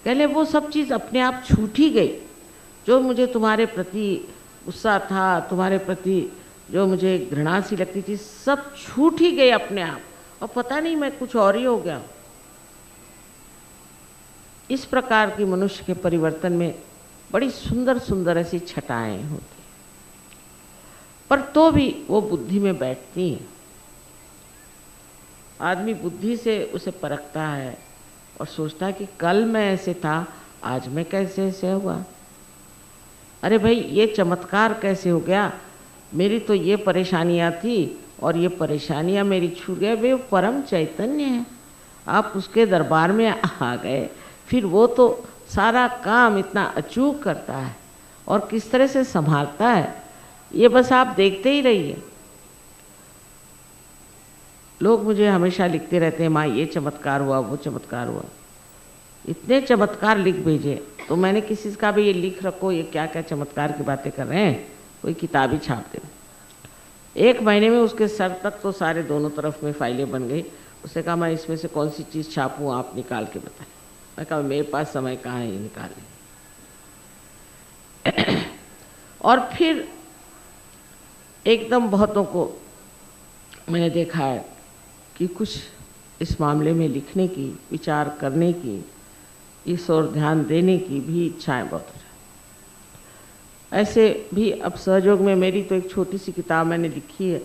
कहले वो सब चीज़ अपने आप छूट ही गई, जो मुझे तुम्हारे प्रति गुस्सा था, तुम्हारे प्रति जो मुझे घृणा सी लगती थी, सब छूट ही गई अपने आप, और पता नहीं मैं कुछ और ही हो गया। इस प्रकार की मनुष्य के परिवर्तन में बड़ी सुंदर सुंदर ऐसी छटाएं होती, पर तो भी वो बुद्धि में बैठती हैं। आदमी बुद्धि से उसे परखता है और सोचता है कि कल मैं ऐसे था, आज मैं कैसे ऐसे हुआ, अरे भाई ये चमत्कार कैसे हो गया, मेरी तो ये परेशानियां थी और ये परेशानियां मेरी छूट गए। वे परम चैतन्य है, आप उसके दरबार में आ गए, फिर वो तो सारा काम इतना अचूक करता है और किस तरह से संभालता है, ये बस आप देखते ही रहिए। लोग मुझे हमेशा लिखते रहते हैं, माँ ये चमत्कार हुआ, वो चमत्कार हुआ, इतने चमत्कार लिख भेजे। तो मैंने किसी का भी ये लिख रखो, ये क्या क्या चमत्कार की बातें कर रहे हैं, कोई किताब ही छाप दे। 1 महीने में उसके सर तक तो सारे दोनों तरफ में फाइलें बन गई। उसने कहा मैं इसमें से कौन सी चीज़ छापूँ, आप निकाल के बताएं। मैं कहा मेरे पास समय कहाँ है ये निकालने। और फिर एकदम बहुतों को मैंने देखा है कि कुछ इस मामले में लिखने की, विचार करने की, इस ओर ध्यान देने की भी इच्छाएं बहुत हैं। ऐसे भी अब सहयोग में मेरी तो एक छोटी सी किताब मैंने लिखी है,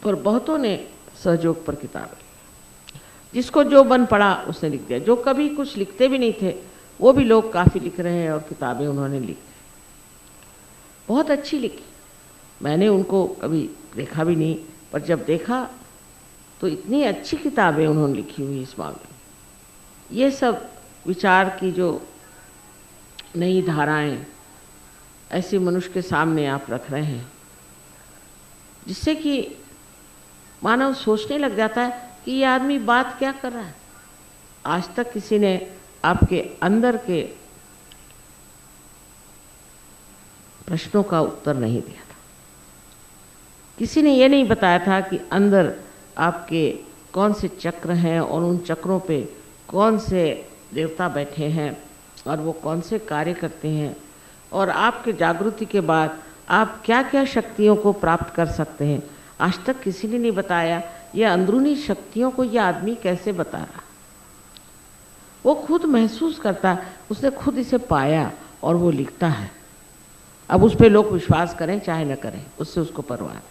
पर बहुतों ने सहयोग पर किताब लिखी। जिसको जो बन पड़ा उसने लिख दिया। जो कभी कुछ लिखते भी नहीं थे वो भी लोग काफ़ी लिख रहे हैं और किताबें उन्होंने लिखी, बहुत अच्छी लिखी। मैंने उनको कभी देखा भी नहीं, पर जब देखा तो इतनी अच्छी किताबें उन्होंने लिखी हुई इस मामले में। ये सब विचार की जो नई धाराएं ऐसे मनुष्य के सामने आप रख रहे हैं, जिससे कि मानव सोचने लग जाता है कि ये आदमी बात क्या कर रहा है। आज तक किसी ने आपके अंदर के प्रश्नों का उत्तर नहीं दिया था। किसी ने ये नहीं बताया था कि अंदर आपके कौन से चक्र हैं और उन चक्रों पे कौन से देवता बैठे हैं और वो कौन से कार्य करते हैं, और आपके जागृति के बाद आप क्या क्या शक्तियों को प्राप्त कर सकते हैं। आज तक किसी ने नहीं बताया। ये अंदरूनी शक्तियों को ये आदमी कैसे बता रहा, वो खुद महसूस करता है, उसने खुद इसे पाया और वो लिखता है। अब उस पर लोग विश्वास करें चाहे न करें, उससे उसको परवाह है।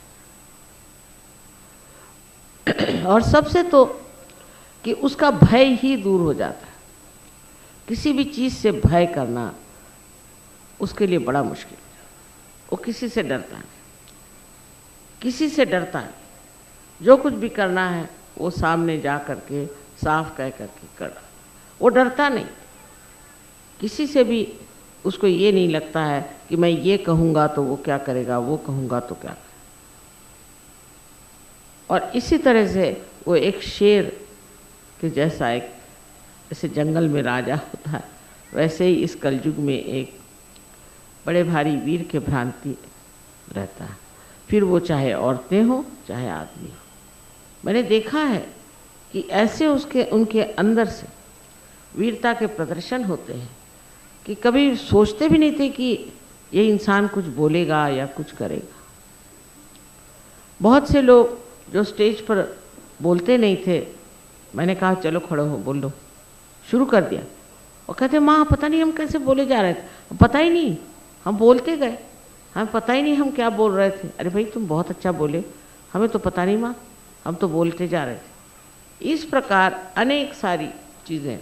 और सबसे तो कि उसका भय ही दूर हो जाता है। किसी भी चीज़ से भय करना उसके लिए बड़ा मुश्किल है। वो किसी से डरता नहीं, किसी से डरता नहीं। जो कुछ भी करना है वो सामने जा करके साफ कह करके करना, वो डरता नहीं किसी से भी। उसको ये नहीं लगता है कि मैं ये कहूँगा तो वो क्या करेगा, वो कहूँगा तो क्या करेगा। और इसी तरह से वो एक शेर के जैसा, एक जैसे जंगल में राजा होता है, वैसे ही इस कलयुग में एक बड़े भारी वीर के भ्रांति रहता है। फिर वो चाहे औरतें हो चाहे आदमी हो। मैंने देखा है कि ऐसे उनके अंदर से वीरता के प्रदर्शन होते हैं कि कभी सोचते भी नहीं थे कि ये इंसान कुछ बोलेगा या कुछ करेगा। बहुत से लोग जो स्टेज पर बोलते नहीं थे, मैंने कहा चलो खड़ो हो बोल लो, शुरू कर दिया। और कहते माँ पता नहीं हम कैसे बोले जा रहे थे, पता ही नहीं, हम बोलते गए, हमें पता ही नहीं हम क्या बोल रहे थे। अरे भाई तुम बहुत अच्छा बोले, हमें तो पता नहीं माँ, हम तो बोलते जा रहे थे। इस प्रकार अनेक सारी चीज़ें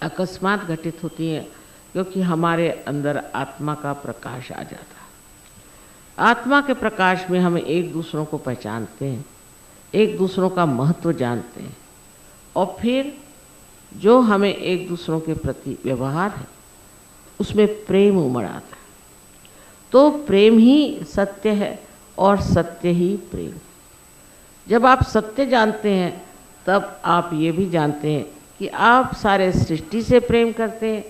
अकस्मात घटित होती हैं, क्योंकि हमारे अंदर आत्मा का प्रकाश आ जाता है। आत्मा के प्रकाश में हम एक दूसरों को पहचानते हैं, एक दूसरों का महत्व जानते हैं, और फिर जो हमें एक दूसरों के प्रति व्यवहार है उसमें प्रेम उमड़ आता है। तो प्रेम ही सत्य है और सत्य ही प्रेम। जब आप सत्य जानते हैं तब आप ये भी जानते हैं कि आप सारे सृष्टि से प्रेम करते हैं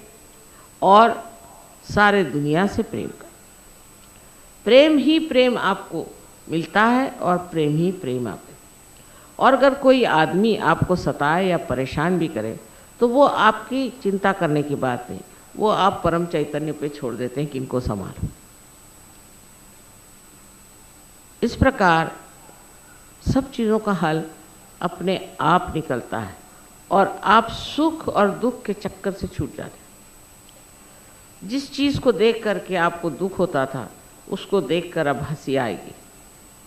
और सारे दुनिया से प्रेम करते हैं। प्रेम ही प्रेम आपको मिलता है और प्रेम ही प्रेम आपको। और अगर कोई आदमी आपको सताए या परेशान भी करे तो वो आपकी चिंता करने की बात नहीं, वो आप परम चैतन्य पे छोड़ देते हैं कि इनको संभालो। इस प्रकार सब चीज़ों का हल अपने आप निकलता है और आप सुख और दुख के चक्कर से छूट जाते हैं। जिस चीज़ को देख करके आपको दुख होता था, उसको देखकर अब हंसी आएगी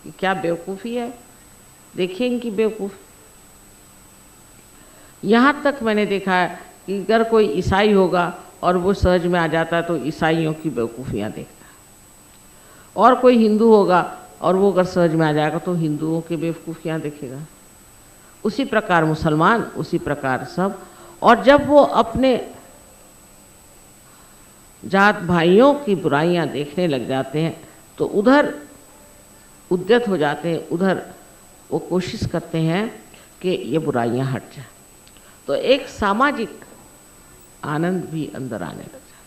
कि क्या बेवकूफ़ी है, देखिए इनकी बेवकूफ़। यहाँ तक मैंने देखा है कि अगर कोई ईसाई होगा और वो सहज में आ जाता है तो ईसाइयों की बेवकूफ़ियाँ देखता है, और कोई हिंदू होगा और वो अगर सहज में आ जाएगा तो हिंदुओं की बेवकूफ़ियाँ देखेगा। उसी प्रकार मुसलमान, उसी प्रकार सब। और जब वो अपने जात भाइयों की बुराइयां देखने लग जाते हैं तो उधर उद्यत हो जाते हैं, उधर वो कोशिश करते हैं कि ये बुराइयां हट जाए। तो एक सामाजिक आनंद भी अंदर आने लग जाता है,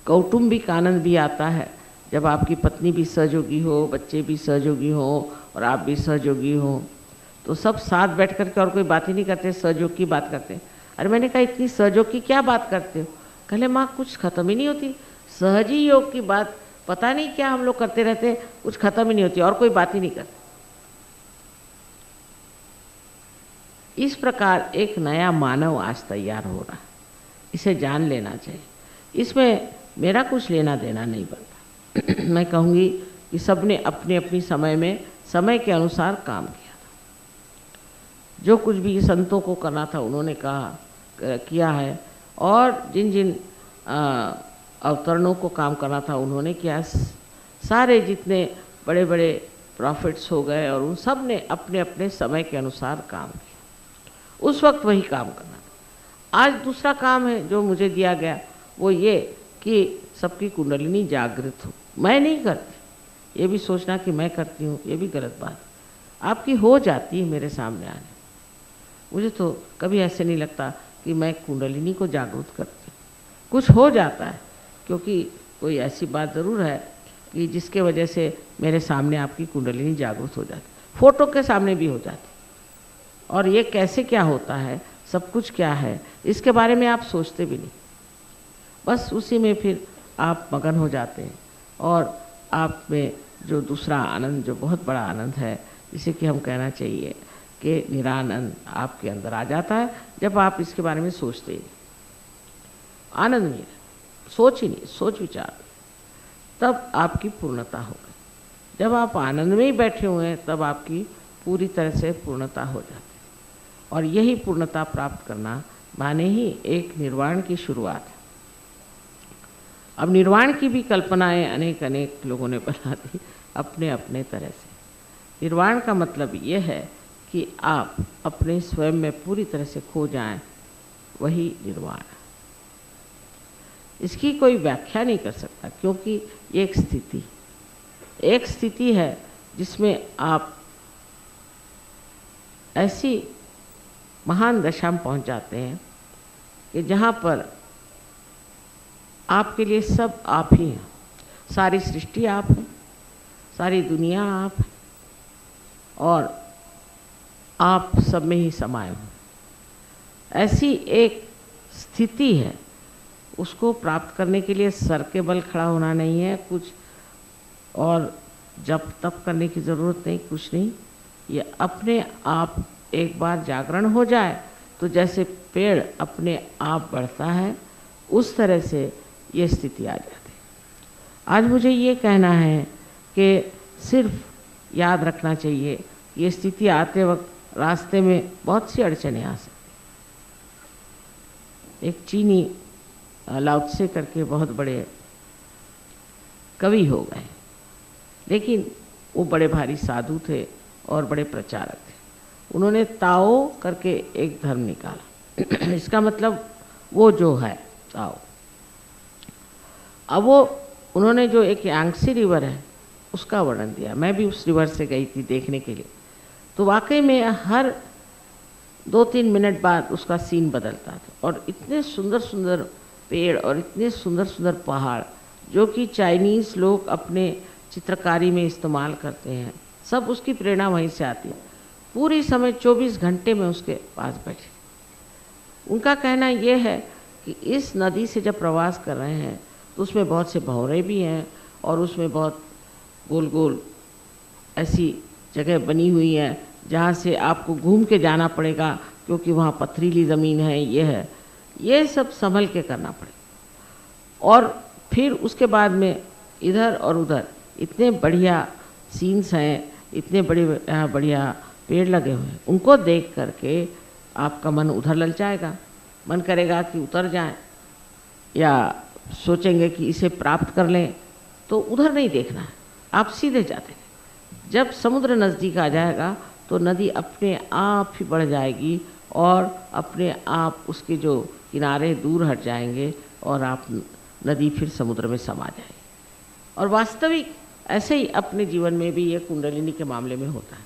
कौटुंबिक आनंद भी आता है जब आपकी पत्नी भी सहयोगी हो, बच्चे भी सहयोगी हो और आप भी सहयोगी हो, तो सब साथ बैठ कर के और कोई बात ही नहीं करते, सहयोग की बात करते हैं। अरे मैंने कहा इतनी सहयोग की क्या बात करते हो? कहले माँ कुछ ख़त्म ही नहीं होती, सहज ही योग की बात पता नहीं क्या हम लोग करते रहते हैं, कुछ ख़त्म ही नहीं होती और कोई बात ही नहीं करते। इस प्रकार एक नया मानव आज तैयार हो रहा है, इसे जान लेना चाहिए। इसमें मेरा कुछ लेना देना नहीं बनता। मैं कहूँगी कि सबने अपने अपनी समय में समय के अनुसार काम किया था। जो कुछ भी संतों को करना था उन्होंने कहा किया है, और जिन जिन अवतरणों को काम करना था उन्होंने किया। सारे जितने बड़े बड़े प्रॉफिट्स हो गए और उन सब ने अपने अपने समय के अनुसार काम किया। उस वक्त वही काम करना था। आज दूसरा काम है जो मुझे दिया गया, वो ये कि सबकी कुंडलिनी जागृत हो। मैं नहीं करती, ये भी सोचना कि मैं करती हूँ, ये भी गलत बात। आपकी हो जाती है मेरे सामने आने। मुझे तो कभी ऐसे नहीं लगता कि मैं कुंडलिनी को जागृत करती हूँ, कुछ हो जाता है, क्योंकि कोई ऐसी बात ज़रूर है कि जिसके वजह से मेरे सामने आपकी कुंडलिनी जागृत हो जाती, फ़ोटो के सामने भी हो जाती। और ये कैसे क्या होता है, सब कुछ क्या है, इसके बारे में आप सोचते भी नहीं, बस उसी में फिर आप मगन हो जाते हैं। और आप में जो दूसरा आनंद, जो बहुत बड़ा आनंद है, जिसे कि हम कहना चाहिए कि निरानंद आपके अंदर आ जाता है जब आप इसके बारे में सोचते ही। आनंद में सोच ही नहीं, सोच विचार, तब आपकी पूर्णता हो गई। जब आप आनंद में ही बैठे हुए हैं तब आपकी पूरी तरह से पूर्णता हो जाती है। और यही पूर्णता प्राप्त करना माने ही एक निर्वाण की शुरुआत है। अब निर्वाण की भी कल्पनाएं अनेक अनेक लोगों ने बना दी अपने अपने तरह से। निर्वाण का मतलब ये है कि आप अपने स्वयं में पूरी तरह से खो जाएं, वही निर्वाण है। इसकी कोई व्याख्या नहीं कर सकता, क्योंकि ये एक स्थिति है जिसमें आप ऐसी महान दशा में पहुंच जाते हैं कि जहाँ पर आपके लिए सब आप ही हैं। सारी सृष्टि आप है, सारी दुनिया आप है, और आप सब में ही समाये हो। ऐसी एक स्थिति है, उसको प्राप्त करने के लिए सर के बल खड़ा होना नहीं है, कुछ और जप तप करने की ज़रूरत नहीं, कुछ नहीं। ये अपने आप एक बार जागरण हो जाए तो जैसे पेड़ अपने आप बढ़ता है, उस तरह से ये स्थिति आ जाती है। आज मुझे ये कहना है कि सिर्फ याद रखना चाहिए, ये स्थिति आते वक्त रास्ते में बहुत सी अड़चनें आ सकती। एक चीनी लाओ त्से करके बहुत बड़े कवि हो गए, लेकिन वो बड़े भारी साधु थे और बड़े प्रचारक थे। उन्होंने ताओ करके एक धर्म निकाला। इसका मतलब वो जो है ताओ। अब वो उन्होंने जो एक यांगसी रिवर है उसका वर्णन दिया। मैं भी उस रिवर से गई थी देखने के लिए, तो वाकई में हर 2-3 मिनट बाद उसका सीन बदलता था, और इतने सुंदर सुंदर पेड़ और इतने सुंदर सुंदर पहाड़ जो कि चाइनीज़ लोग अपने चित्रकारी में इस्तेमाल करते हैं, सब उसकी प्रेरणा वहीं से आती है। पूरी समय 24 घंटे में उसके पास बैठे। उनका कहना ये है कि इस नदी से जब प्रवास कर रहे हैं तो उसमें बहुत से भंवरे भी हैं और उसमें बहुत गोल गोल ऐसी जगह बनी हुई है जहाँ से आपको घूम के जाना पड़ेगा, क्योंकि वहाँ पथरीली ज़मीन है, ये सब संभल के करना पड़ेगा। और फिर उसके बाद में इधर और उधर इतने बढ़िया सीन्स हैं, इतने बढ़िया पेड़ लगे हुए हैं, उनको देख करके आपका मन उधर ललचाएगा, मन करेगा कि उतर जाएं, या सोचेंगे कि इसे प्राप्त कर लें। तो उधर नहीं देखना है, आप सीधे जाते हैं। जब समुद्र नज़दीक आ जाएगा तो नदी अपने आप ही बढ़ जाएगी और अपने आप उसके जो किनारे दूर हट जाएंगे और आप नदी फिर समुद्र में समा जाएगी। और वास्तविक ऐसे ही अपने जीवन में भी ये कुंडलिनी के मामले में होता है।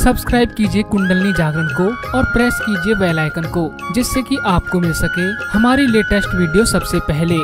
सब्सक्राइब कीजिए कुंडलिनी जागरण को और प्रेस कीजिए बेल आइकन को, जिससे कि आपको मिल सके हमारी लेटेस्ट वीडियो सबसे पहले।